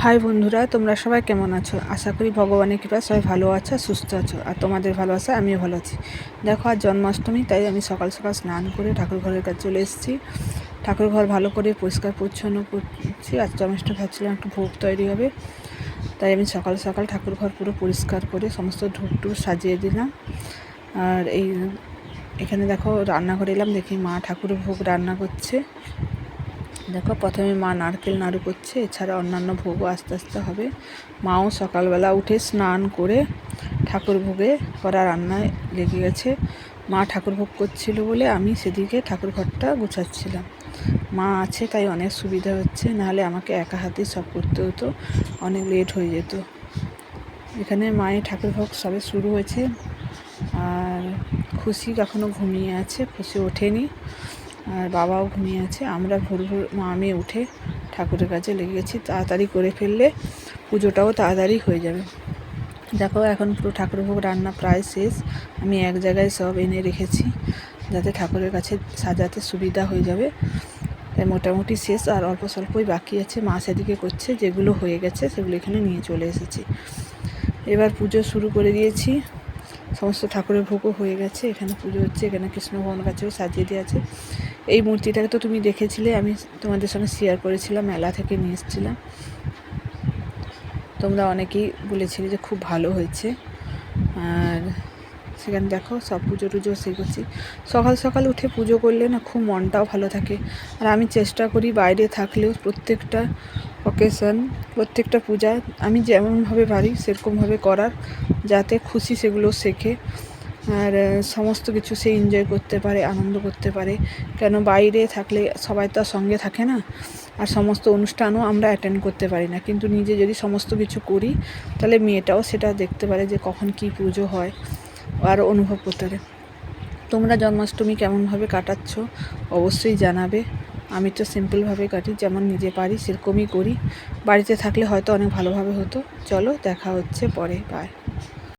High বন্ধুরা, তোমরা সবাই কেমন আছো? আশা করি ভগবানের কৃপায় সবাই ভালো আছো, সুস্থ আছো, আর তোমাদের ভালোবাসা আমিও ভালো আছি। দেখো, আজ জন্মাষ্টমী, তাই আমি সকাল সকাল স্নান করে ঠাকুর ঘরের কাছে চলে এসেছি। ঠাকুর ঘর ভালো করে পরিষ্কার পরিচ্ছন্ন করছি। আজ জন্মাষ্টমী ভাবছিলাম একটু ভোগ তৈরি হবে, তাই আমি সকাল সকাল ঠাকুর ঘর পুরো পরিষ্কার করে সমস্ত ধূপ সাজিয়ে দিলাম। আর এখানে দেখো, রান্নাঘরে এলাম, দেখি মা ঠাকুরের ভোগ রান্না করছে। দেখো, প্রথমে মা নারকেল নাড়ু করছে, এছাড়া অন্যান্য ভোগও আস্তে আস্তে হবে। মাও সকালবেলা উঠে স্নান করে ঠাকুর ভোগে করা রান্নায় লেগে গেছে। মা ঠাকুর ভোগ করছিল বলে আমি সেদিকে ঠাকুর ঘরটা গুছাচ্ছিলাম। মা আছে তাই অনেক সুবিধা হচ্ছে, নাহলে আমাকে একা হাতেই সব করতে হতো, অনেক লেট হয়ে যেত। এখানে মায়ের ঠাকুর ভোগ সবে শুরু হয়েছে। আর খুশি এখনও ঘুমিয়ে আছে, খুশি ওঠেনি, আর বাবাও ঘুমিয়ে আছে। আমরা ভোর মা মেয়ে উঠে ঠাকুরের কাছে লেগে গেছি। তাড়াতাড়ি করে ফেললে পুজোটাও তাড়াতাড়ি হয়ে যাবে। দেখো, এখন পুরো ঠাকুর ভোগ রান্না প্রায় শেষ। আমি এক জায়গায় সব এনে রেখেছি যাতে ঠাকুরের কাছে সাজাতে সুবিধা হয়ে যাবে। তাই মোটামুটি শেষ, আর অল্প স্বল্পই বাকি আছে। মা সেদিকে করছে, যেগুলো হয়ে গেছে সেগুলো এখানে নিয়ে চলে এসেছি। এবার পুজো শুরু করে দিয়েছি। সমস্ত ঠাকুরের ভোগও হয়ে গেছে। এখানে পুজো হচ্ছে, এখানে কৃষ্ণ ভগবান কাছেও সাজিয়ে দিয়ে আছে। এই মূর্তিটাকে তো তুমি দেখেছিলে, আমি তোমাদের সঙ্গে শেয়ার করেছিলাম, মেলা থেকে নিয়ে এসেছিলাম। তোমরা অনেকেই বলেছিলে যে খুব ভালো হয়েছে। আর সেখানে দেখো, সব পুজো টুজো করছি। সকাল সকাল উঠে পুজো করলে না খুব মনটাও ভালো থাকে। আর আমি চেষ্টা করি বাইরে থাকলেও প্রত্যেকটা অকেশন, প্রত্যেকটা পূজা আমি যেমনভাবে পারি সেরকমভাবে করার, যাতে খুশি সেগুলো শেখে আর সমস্ত কিছু সে এনজয় করতে পারে, আনন্দ করতে পারে। কেন বাইরে থাকলে সবাই তো সঙ্গে থাকে না, আর সমস্ত অনুষ্ঠানও আমরা অ্যাটেন্ড করতে পারি না। কিন্তু নিজে যদি সমস্ত কিছু করি, তাহলে মেয়েটাও সেটা দেখতে পারে যে কখন কি পুজো হয়, আর অনুভব করতে পারে। তোমরা জন্মাষ্টমী কেমনভাবে কাটাচ্ছ অবশ্যই জানাবে। আমি তো সিম্পলভাবে কাটি, যেমন নিজে পারি সেরকমই করি। বাড়িতে থাকলে হয়তো অনেক ভালোভাবে হতো। চলো, দেখা হচ্ছে পরে, বাই।